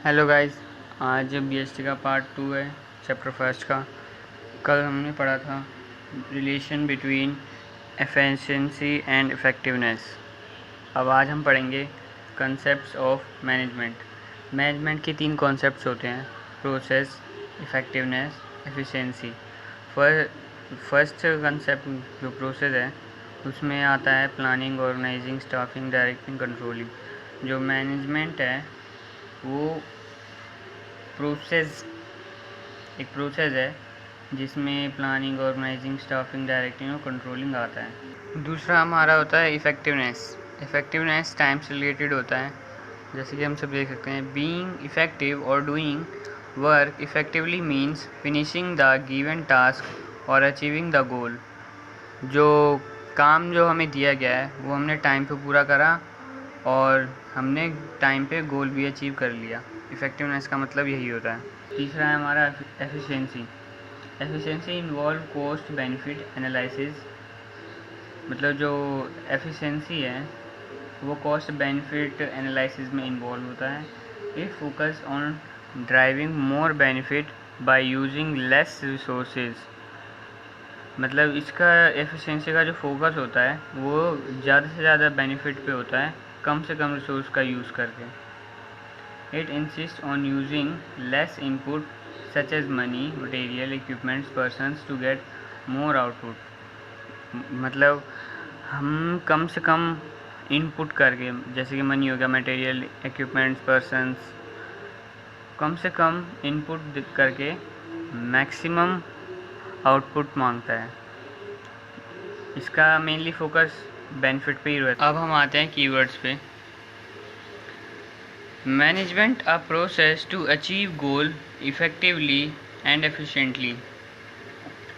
Hello guys. आज BST का part 2 है, चैप्टर फर्स्ट का। कल हमने पढ़ा था relation between efficiency and effectiveness. अब आज हम पढ़ेंगे कंसेप्ट्स ऑफ मैनेजमेंट। मैनेजमेंट के 3 कॉन्सेप्ट्स होते हैं: process, effectiveness, efficiency. First concept जो प्रोसेस है उसमें आता है planning, organising, staffing, directing, controlling. जो मैनेजमेंट है वो एक प्रोसेस है जिसमें प्लानिंग, ऑर्गेनाइजिंग, स्टाफिंग, डायरेक्टिंग और कंट्रोलिंग आता है। दूसरा हमारा होता है इफ़ेक्टिवनेस। इफ़ेक्टिवनेस टाइम से रिलेटेड होता है, जैसे कि हम सब देख सकते हैं। बीइंग इफ़ेक्टिव और doing work effectively means finishing the given task और अचीविंग द गोल। जो काम जो हमें दिया गया है वो हमने टाइम पे पूरा करा और हमने टाइम पे गोल भी अचीव कर लिया। इफ़ेक्टिवनेस का मतलब यही होता है। तीसरा है हमारा efficiency. Efficiency involve cost benefit analysis. मतलब जो एफिशिएंसी है वो कॉस्ट बेनिफिट एनालिसिस में इन्वॉल्व होता है। It focus on driving more benefit by using less resources. मतलब इसका एफिशिएंसी का जो फोकस होता है वो ज़्यादा से ज़्यादा बेनिफिट पे होता है, कम से कम रिसोर्स का यूज़ करके। It insists on using less input such as money, material, equipments, persons to get more output. मतलब हम कम से कम इनपुट करके, जैसे कि मनी हो गया, मटेरियल, इक्विपमेंट्स, पर्सन्स, कम से कम इनपुट करके मैक्सिमम आउटपुट मांगता है। इसका मेनली फोकस बेनिफिट पे ही रहता है। अब हम आते हैं कीवर्ड्स पे। Management a process to achieve goal effectively and efficiently.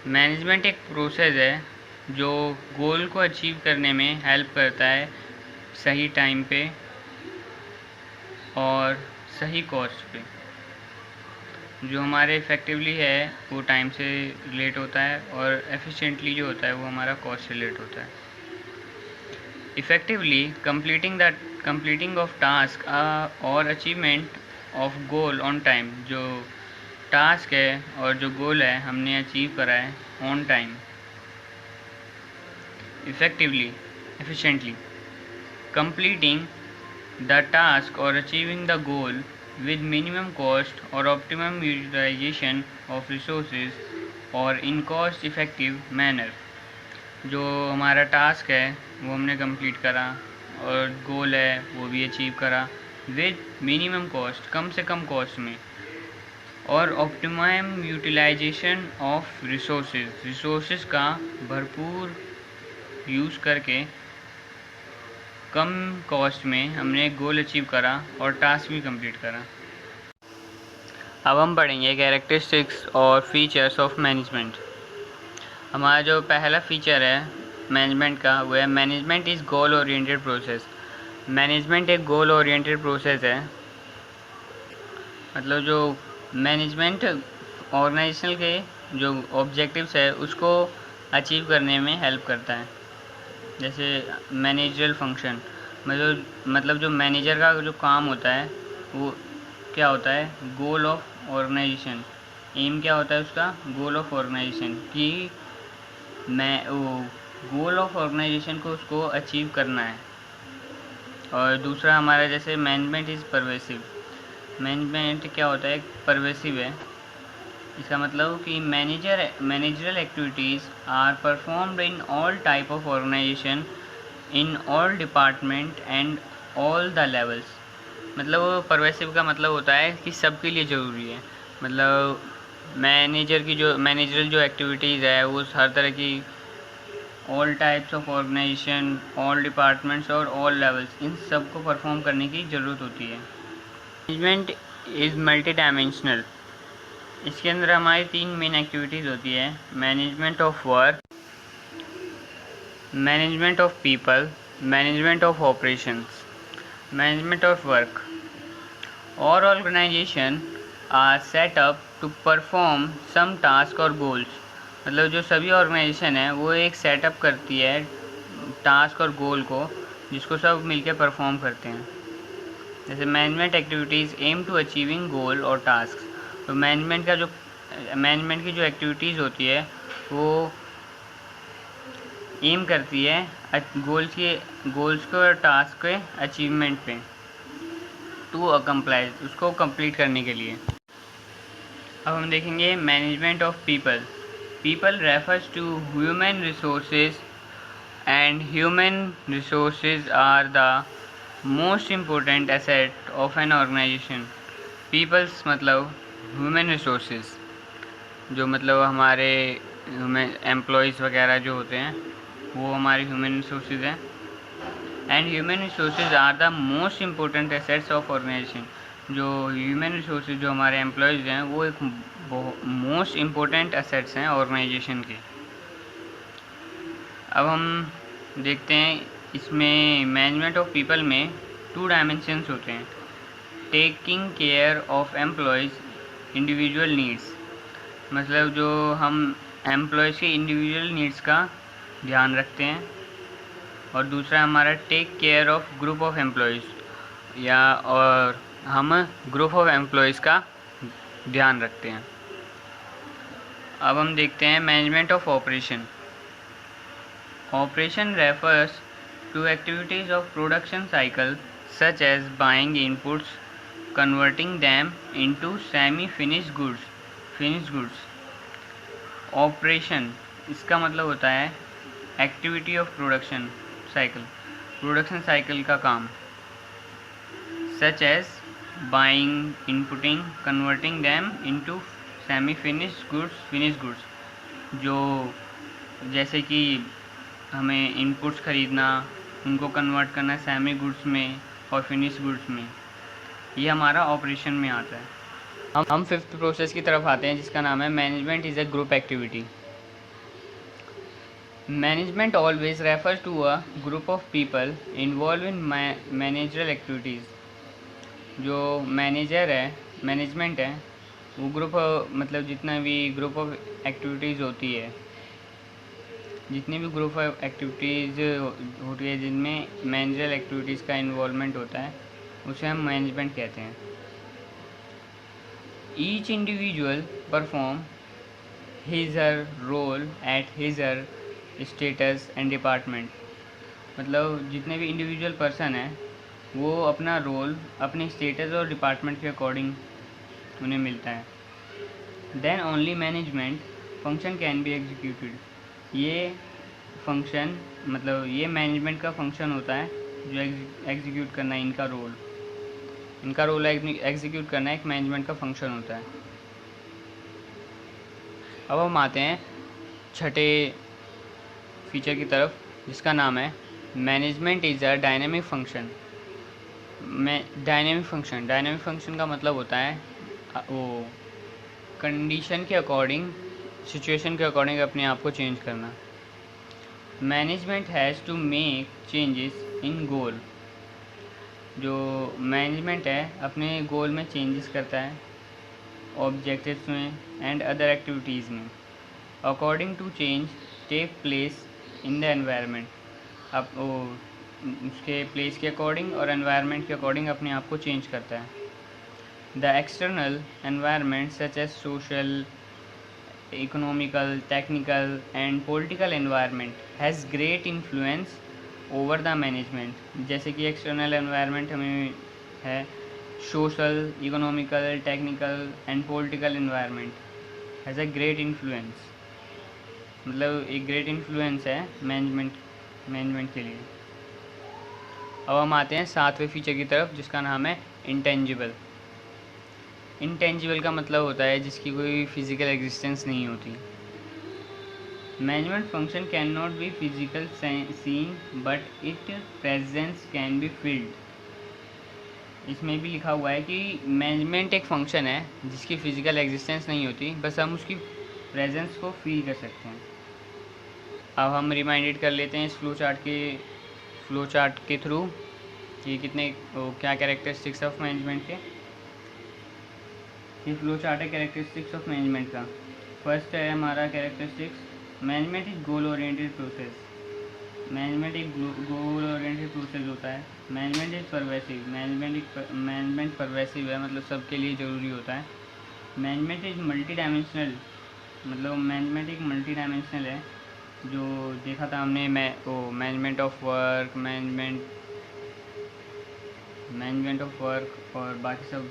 Management एक प्रोसेस है जो गोल को अचीव करने में हेल्प करता है सही टाइम पे और सही कॉस्ट पे। जो हमारे इफ़ेक्टिवली है वो टाइम से रिलेट होता है और एफिशिएंटली जो होता है वो हमारा कॉस्ट से रिलेट होता है। इफ़ेक्टिवली कंप्लीटिंग ऑफ टास्क और achievement of goal on time. जो टास्क है और जो गोल है हमने अचीव करा है on time. Effectively efficiently completing the task और achieving the goal with minimum cost or optimum utilization of resources or in cost effective manner। जो हमारा टास्क है वो हमने कंप्लीट करा और गोल है वो भी अचीव करा विद मिनिमम कॉस्ट, कम से कम कॉस्ट में, और ऑप्टिमम यूटिलाइजेशन ऑफ रिसोर्सेज का भरपूर यूज़ करके कम कॉस्ट में हमने गोल अचीव करा और टास्क भी कंप्लीट करा। अब हम पढ़ेंगे कैरेक्टरिस्टिक्स और फीचर्स ऑफ मैनेजमेंट। हमारा जो पहला फीचर है मैनेजमेंट का वो है management is goal oriented process. Management एक गोल ओरिएंटेड प्रोसेस है। मतलब जो मैनेजमेंट ऑर्गेनाइजेशन के जो ऑब्जेक्टिव्स है उसको अचीव करने में हेल्प करता है। जैसे मैनेजरल फंक्शन, मतलब जो मैनेजर का जो काम होता है वो क्या होता है, गोल ऑफ ऑर्गेनाइजेशन। एम क्या होता है उसका, गोल ऑफ ऑर्गेनाइजेशन, कि मैं वो गोल ऑफ ऑर्गेनाइजेशन को उसको अचीव करना है। और दूसरा हमारा जैसे मैनेजमेंट इज़ परवेसिव। मैनेजमेंट क्या होता है, परवेसिव है। इसका मतलब कि managerial activities are performed in all type of organisation in all department and all the levels. मतलब वो परवेसिव का मतलब होता है कि सबके लिए ज़रूरी है। मतलब मैनेजरल जो एक्टिविटीज़ है वो हर तरह की all types of organisation, all departments और ऑल लेवल्स, इन सब को परफॉर्म करने की ज़रूरत होती है। Management is multi dimensional. इसके अंदर हमारी 3 मेन एक्टिविटीज़ होती है: management of work, management of people, management of operations. Management of work, और organisation are set up to perform some task और गोल्स। मतलब जो सभी ऑर्गेनाइजेशन है वो एक सेटअप करती है टास्क और गोल को, जिसको सब मिलकर परफॉर्म करते हैं। जैसे management activities aim to achieving goal और टास्क। तो मैनेजमेंट की जो एक्टिविटीज़ होती है वो एम करती है गोल्स को और टास्क के अचीवमेंट पे, टू अकम्प्लाई, उसको कंप्लीट करने के लिए। अब हम देखेंगे management of people. People refers to human resources and human resources are the most important asset of an organisation. Peoples मतलब ह्यूमन रिसोर्सेज, जो मतलब हमारे एम्प्लॉयज़ वगैरह जो होते हैं वो हमारे ह्यूमन रिसोर्सेज हैं। And human resources are the most important assets of organisation. जो ह्यूमन रिसोर्सेज जो हमारे एम्प्लॉयज़ हैं वो एक मोस्ट इम्पोर्टेंट एसेट्स हैं ऑर्गेनाइजेशन के। अब हम देखते हैं इसमें मैनेजमेंट ऑफ पीपल में 2 डायमेंशंस होते हैं। Taking care of employees individual needs, मतलब जो हम एम्प्लॉयज़ के इंडिविजुअल नीड्स का ध्यान रखते हैं, और दूसरा हमारा take care of group of employees, और हम ग्रुप ऑफ एम्प्लॉयज़ का ध्यान रखते हैं। अब हम देखते हैं management of operation. Operation refers to activities of production cycle such as buying inputs, converting them into semi finished goods. Operation इसका मतलब होता है एक्टिविटी ऑफ प्रोडक्शन साइकिल का काम। Such as buying, inputting, converting them into semi finished goods, जो जैसे कि हमें इनपुट्स खरीदना, उनको कन्वर्ट करना सेमी गुड्स में और फिनिश गुड्स में, ये हमारा ऑपरेशन में आता है। हम 5th प्रोसेस की तरफ आते हैं जिसका नाम है management is a group activity. Management always refers to a group of people involve in managerial activities. जो मैनेजमेंट है वो ग्रुप, मतलब जितना भी ग्रुप ऑफ एक्टिविटीज़ होती है, जितनी भी ग्रुप ऑफ एक्टिविटीज़ होती है जिनमें मैनेजरल एक्टिविटीज़ का इन्वॉल्वमेंट होता है, उसे हम मैनेजमेंट कहते हैं। Each individual perform his her role at his her status and department, मतलब जितने भी इंडिविजुअल पर्सन हैं वो अपना रोल अपने स्टेटस और डिपार्टमेंट के अकॉर्डिंग उन्हें मिलता है। Then only management function can be executed. ये फंक्शन मतलब ये मैनेजमेंट का फंक्शन होता है जो एग्जीक्यूट करना है, इनका रोल एग्जीक्यूट करना एक मैनेजमेंट का फंक्शन होता है। अब हम आते हैं छठे फीचर की तरफ जिसका नाम है management is a dynamic function. Dynamic function का मतलब होता है वो कंडीशन के अकॉर्डिंग, सिचुएशन के अकॉर्डिंग अपने आप को चेंज करना। Management has to make changes in goal. जो मैनेजमेंट है अपने गोल में चेंजेस करता है, ऑब्जेक्टिव्स में एंड अदर एक्टिविटीज़ में, according to change take place in the environment. अब वो उसके प्लेस के अकॉर्डिंग और एनवायरनमेंट के अकॉर्डिंग अपने आप को चेंज करता है। The external environment such as social, economical, technical and political environment has great influence over the management. जैसे कि एक्सटर्नल एनवायरनमेंट हमें है social, economical, technical and political environment has a great influence, मतलब एक ग्रेट इन्फ्लुएंस है management के लिए। अब हम आते हैं 7वें फीचर की तरफ जिसका नाम है इंटेंजिबल। इंटेंजिबल का मतलब होता है जिसकी कोई फिजिकल एग्जिस्टेंस नहीं होती। Management function can not be physical seen but it presence can be felt. इसमें भी लिखा हुआ है कि मैनेजमेंट एक फंक्शन है जिसकी फिजिकल एग्जिस्टेंस नहीं होती, बस हम उसकी प्रेजेंस को फील कर सकते हैं। अब हम रिमाइंडेड कर लेते हैं इस फ्लो चार्ट के थ्रू कि क्या कैरेक्टरिस्टिक्स ऑफ मैनेजमेंट के। ये फ्लो चार्ट है कैरेक्टरिस्टिक्स ऑफ मैनेजमेंट का। फर्स्ट है हमारा characteristics, management is goal oriented process. Management एक गोल ओरिएंटेड प्रोसेस होता है। Management is pervasive, management pervasive है, मतलब सबके लिए ज़रूरी होता है। मैनेजमेंट इज मल्टी डायमेंशनल, मतलब मैनेजमेंट एक मल्टी डायमेंशनल है, जो देखा था हमने management of work, management of work और बाकी सब,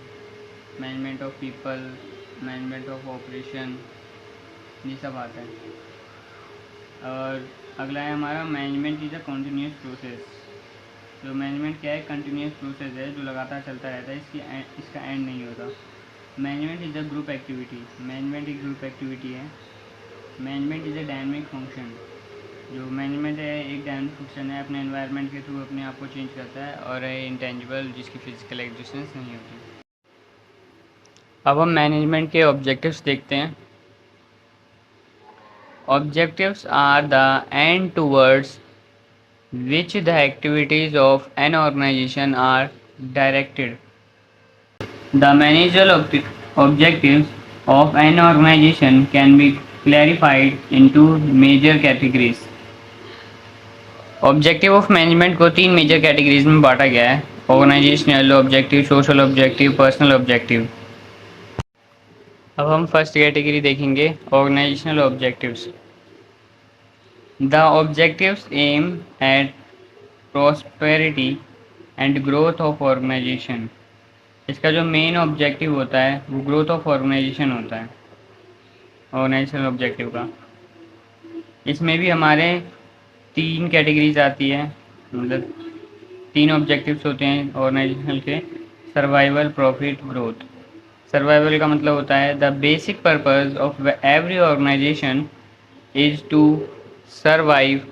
management of people, management of operation, ये सब आता है। और अगला है हमारा management is a continuous process. जो मैनेजमेंट क्या है, कंटिन्यूस प्रोसेस है जो लगातार चलता रहता है, इसका एंड नहीं होता। Management is a group activity, management एक ग्रुप एक्टिविटी है। Management is a dynamic function, जो मैनेजमेंट है एक डायनामिक फंक्शन है, अपने एनवायरनमेंट के थ्रू अपने आप को चेंज करता है और है इंटेंजिबल, जिसकी फिजिकल एग्जिस्टेंस नहीं होती। अब हम मैनेजमेंट के ऑब्जेक्टिव्स देखते हैं। Objectives are the end towards which the activities of an organization are directed. The managerial objectives of an organization can be clarified into major categories. Objective of management को 3 major categories में बांटा गया है: organisational objective, social objective, personal objective. अब हम first category देखेंगे, organisational objectives. The objectives aim at prosperity and growth of organization. इसका जो मेन ऑब्जेक्टिव होता है वो ग्रोथ ऑफ ऑर्गेनाइजेशन होता है, ऑर्गेनाइजेशनल ऑब्जेक्टिव का। इसमें भी हमारे 3 कैटेगरीज आती है, मतलब 3 ऑब्जेक्टिव्स होते हैं ऑर्गेनाइजेशनल के: सर्वाइवल, प्रॉफिट, ग्रोथ। सर्वाइवल का मतलब होता है the basic purpose of every organisation is to survive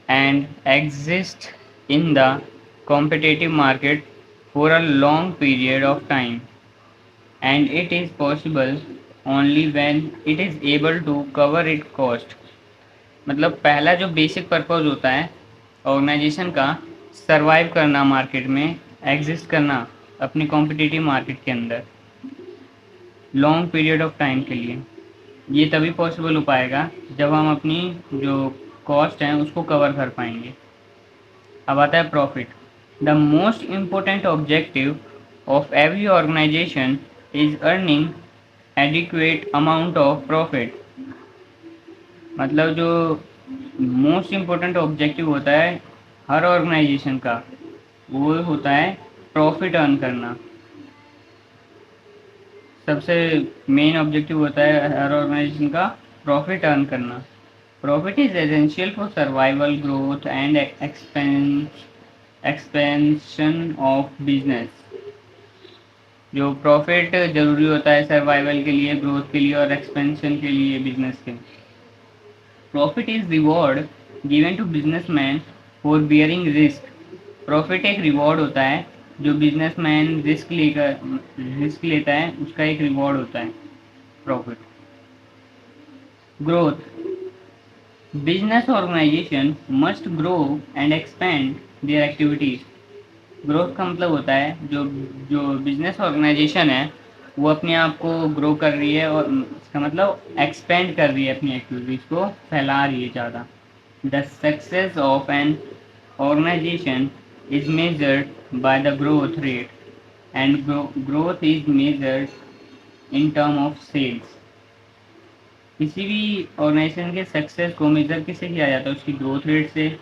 and exist in the competitive market for a long period of time, and it is possible only when it is able to cover its cost। मतलब पहला जो basic purpose होता है organisation का, survive करना market में, exist करना अपनी कॉम्पिटिटिव मार्केट के अंदर लॉन्ग पीरियड ऑफ टाइम के लिए। ये तभी पॉसिबल हो पाएगा जब हम अपनी जो कॉस्ट हैं उसको कवर कर पाएंगे। अब आता है profit. The most important objective of every organisation is earning adequate amount of profit. मतलब जो मोस्ट इम्पोर्टेंट ऑब्जेक्टिव होता है हर ऑर्गेनाइजेशन का, वो होता है प्रॉफिट अर्न करना। सबसे मेन ऑब्जेक्टिव होता है हर ऑर्गेनाइजेशन का प्रॉफिट अर्न करना। Profit is essential for survival, growth and expansion of business. जो प्रॉफिट जरूरी होता है सर्वाइवल के लिए, ग्रोथ के लिए और एक्सपेंशन के लिए बिजनेस के। Profit is reward given to businessman for bearing risk. Profit एक रिवॉर्ड होता है जो बिजनेसमैन रिस्क लेता है, उसका एक रिवॉर्ड होता है profit. Growth, business organisation must grow and expand their activities. Growth का मतलब होता है जो जो बिजनेस ऑर्गेनाइजेशन है वो अपने आप को ग्रो कर रही है, और इसका मतलब एक्सपेंड कर रही है, अपनी एक्टिविटीज़ को फैला रही है ज़्यादा। The success of an organisation is measured by the growth rate, and growth is measured in term of sales. किसी भी ऑर्गेनाइजेशन के सक्सेस को मेजर किससे किया जाता है, उसकी ग्रोथ रेट से,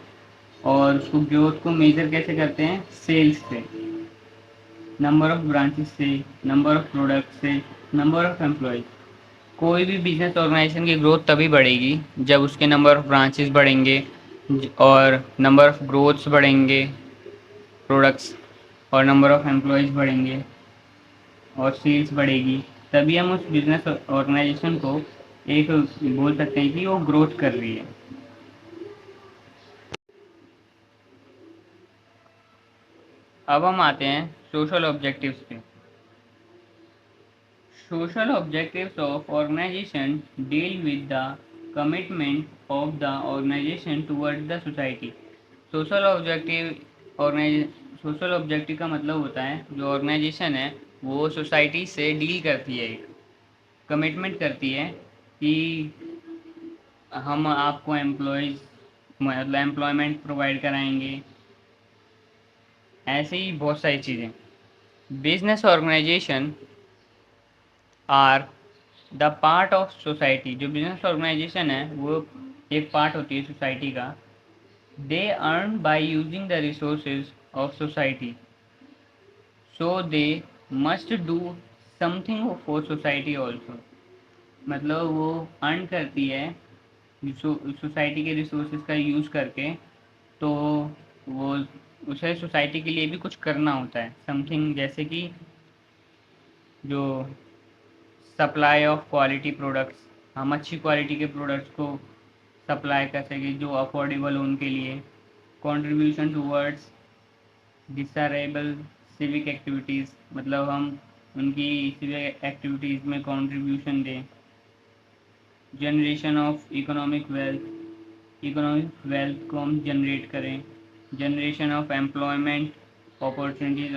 और उसको ग्रोथ को मेजर कैसे करते हैं, सेल्स से, नंबर ऑफ ब्रांचेस से, नंबर ऑफ प्रोडक्ट से, नंबर ऑफ एम्प्लॉयज। कोई भी बिजनेस ऑर्गेनाइजेशन की ग्रोथ तभी बढ़ेगी जब उसके नंबर ऑफ ब्रांचेस बढ़ेंगे और नंबर ऑफ ग्रोथ्स बढ़ेंगे प्रोडक्ट्स, और नंबर ऑफ एम्प्लॉयज़ बढ़ेंगे और सेल्स बढ़ेगी, तभी हम उस बिजनेस ऑर्गेनाइजेशन को एक बोल सकते हैं कि वो ग्रोथ कर रही है। अब हम आते हैं सोशल ऑब्जेक्टिव्स पे। Social objectives of organisation deal with the commitment of the organisation toward the society. Social objective का मतलब होता है जो ऑर्गेनाइजेशन है वो सोसाइटी से डील करती है, एक कमिटमेंट करती है कि हम आपको एम्प्लॉयज़ मतलब एम्प्लॉयमेंट प्रोवाइड कराएंगे, ऐसे ही बहुत सारी चीज़ें। Business organisation are the part of society. जो बिजनेस ऑर्गेनाइजेशन है वो एक पार्ट होती है सोसाइटी का। They earn by using the resources of society, so they must do something for society also. मतलब वो अर्न करती है सोसाइटी के रिसोर्सेज का यूज़ करके, तो वो उसे सोसाइटी के लिए भी कुछ करना होता है समथिंग, जैसे कि जो सप्लाई ऑफ क्वालिटी प्रोडक्ट्स, हम अच्छी क्वालिटी के प्रोडक्ट्स को सप्लाई कर सकें जो अफोर्डेबल हो उनके लिए। Contribution towards desirable civic activities, मतलब हम उनकी सिविक एक्टिविटीज़ में कंट्रीब्यूशन दें। जनरेशन ऑफ इकोनॉमिक वेल्थ को हम जनरेट करें। Generation of employment opportunities,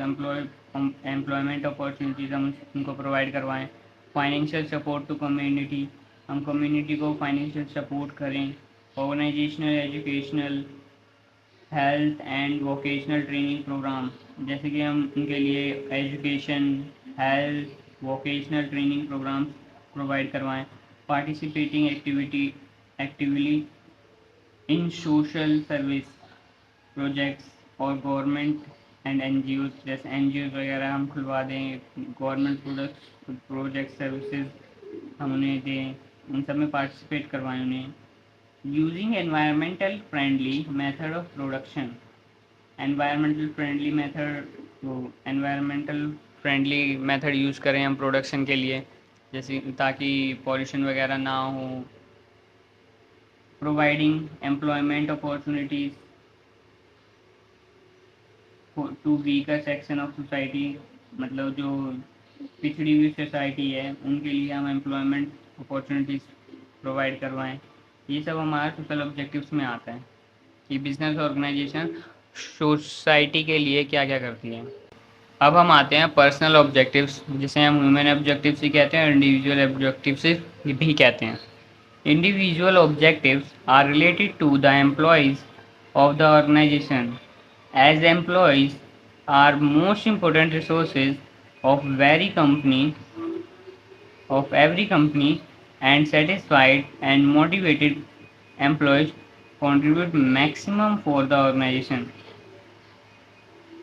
employment opportunities हम उनको प्रोवाइड करवाएं। फाइनेंशियल सपोर्ट टू कम्युनिटी, हम कम्युनिटी को फाइनेंशियल सपोर्ट करें। Organisational educational health and vocational training programme, जैसे कि हम उनके लिए education, health, vocational training programmes provide करवाएं। Participating actively in social service projects और गवर्नमेंट एंड एनजीओ, जैसे एनजीओ वगैरह हम खुलवा दें। गवर्नमेंट प्रोजेक्ट सर्विसेज हम उन्हें दें, उन सब में पार्टिसिपेट करवाएं उन्हें। Using environmental friendly method of production, environmental friendly method, वो एनवायरमेंटल फ्रेंडली मेथड यूज़ करें हम प्रोडक्शन के लिए, जैसे ताकि पॉल्यूशन वगैरह ना हो। Providing employment opportunities to weaker section of society, मतलब जो पिछड़ी हुई सोसाइटी है उनके लिए हम एम्प्लॉयमेंट अपॉर्चुनिटीज़ प्रोवाइड करवाएं। ये सब हमारा सोशल ऑब्जेक्टिव्स में आता है कि बिजनेस ऑर्गेनाइजेशन सोसाइटी के लिए क्या क्या करती है। अब हम आते हैं पर्सनल ऑब्जेक्टिव्स, जिसे हम ह्यूमन ऑब्जेक्टिव्स ही कहते हैं, इंडिविजुअल ऑब्जेक्टिव्स भी कहते हैं। Individual objectives are related to the employees of the organisation, as employees are most important resources of every company, and satisfied and motivated employees contribute maximum for the organization।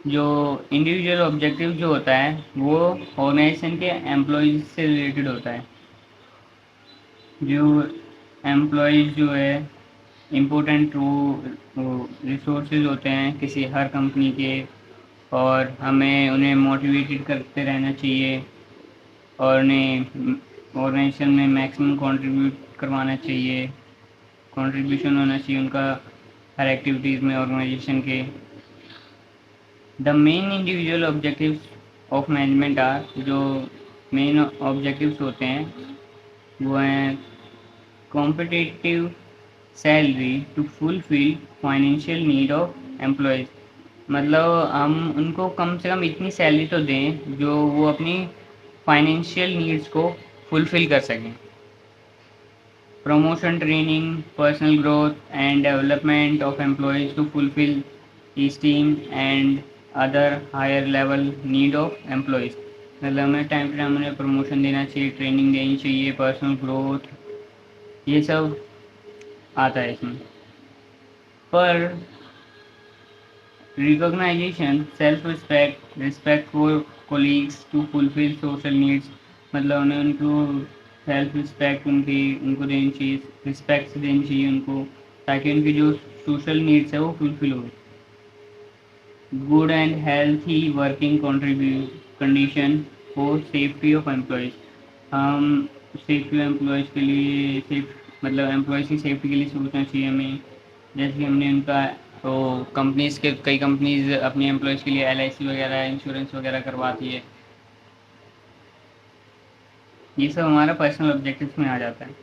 जो individual objective जो होता है वो organisation के employees से related होता है। जो एम्प्लॉयज़ जो है इम्पोर्टेंट रिसोर्सेज होते हैं किसी हर कंपनी के, और हमें उन्हें मोटिवेटेड करते रहना चाहिए और उन्हें ऑर्गेनाइजेशन में मैक्सिमम कंट्रीब्यूट करवाना चाहिए, कंट्रीब्यूशन होना चाहिए उनका हर एक्टिविटीज़ में ऑर्गेनाइजेशन के। The main individual objectives of management are, जो मेन ऑब्जेक्टिव्स होते हैं वो हैं competitive salary to fulfil financial need of employees, मतलब हम उनको कम से कम इतनी सैलरी तो दें जो वो अपनी फाइनेंशियल नीड्स को फुलफिल कर सकें। Promotion, training, personal growth and development of employees to fulfil esteem and other higher level need of employees, मतलब हमें टाइम टू टाइम उन्हें प्रमोशन देना चाहिए, ट्रेनिंग देनी चाहिए, पर्सनल ग्रोथ, ये सब आता है इसमें। पर recognisation, self respect, respect for colleagues to fulfil social needs, मतलब उन्हें उनको सेल्फ रिस्पेक्ट उनको देनी चाहिए, रिस्पेक्ट देनी चाहिए उनको, ताकि उनकी जो सोशल नीड्स है वो फुलफिल हो। Good and healthy working condition for safety of employees, हम सेफ्टी एम्प्लॉयज़ के लिए मतलब एम्प्लॉयज़ की सेफ्टी के लिए सोचना चाहिए हमें। जैसे कि हमने उनका तो कंपनीज़ के कई कंपनीज़ अपनी एम्प्लॉयज़ के लिए LIC वगैरह इंश्योरेंस वगैरह करवाती है। ये सब हमारा पर्सनल ऑब्जेक्टिव्स में आ जाता है।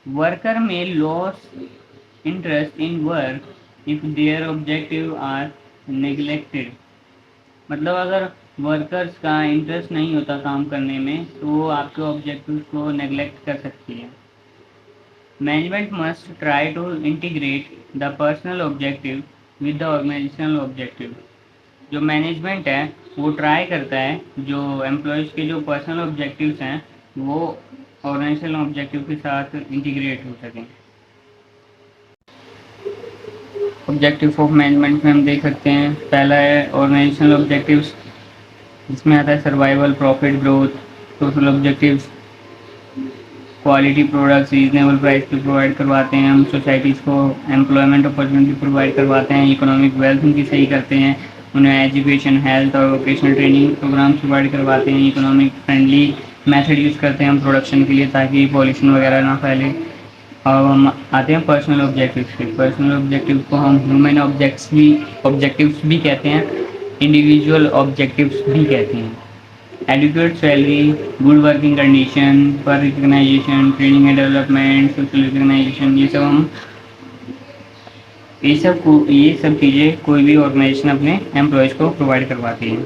Worker may loss interest in work if their objective are neglected, मतलब अगर वर्कर्स का इंटरेस्ट नहीं होता काम करने में तो वो आपके ऑब्जेक्टिव्स को नेग्लेक्ट कर सकती है। Management must try to integrate the personal objective with the organisational objective. जो मैनेजमेंट है वो ट्राई करता है जो एम्प्लॉयज़ के जो पर्सनल ऑब्जेक्टिव्स हैं वो ऑर्गेनाइजेशनल ऑब्जेक्टिव के साथ इंटीग्रेट हो सकें। ऑब्जेक्टिव ऑफ मैनेजमेंट में हम देख सकते हैं, पहला है ऑर्गेनाइजेशनल ऑब्जेक्टिव्स, जिसमें आता है survival, profit, growth. Social objectives, quality products reasonable price पे प्रोवाइड करवाते हैं हम सोसाइटीज़ को, एम्प्लॉयमेंट अपॉर्चुनिटी प्रोवाइड करवाते हैं, इकोनॉमिक वेल्थ उनकी सही करते हैं, उन्हें एजुकेशन, हेल्थ और वोकेशनल ट्रेनिंग प्रोग्राम प्रोवाइड करवाते हैं, इकोनॉमिक फ्रेंडली मेथड यूज़ करते हैं हम प्रोडक्शन के लिए ताकि पॉल्यूशन वगैरह ना फैले। अब हम आते हैं पर्सनल ऑब्जेक्टिव्स पे। पर्सनल ऑब्जेक्टिव को हम ह्यूमन ऑब्जेक्टिव्स भी कहते हैं, इंडिविजुअल ऑब्जेक्टिव्स भी कहते हैं। Adequate salary, good working condition, peer recognition, training and development, social recognition, ये सब चीज़ें कोई भी ऑर्गेनाइजेशन अपने एम्प्लॉयज़ को प्रोवाइड करवाती है।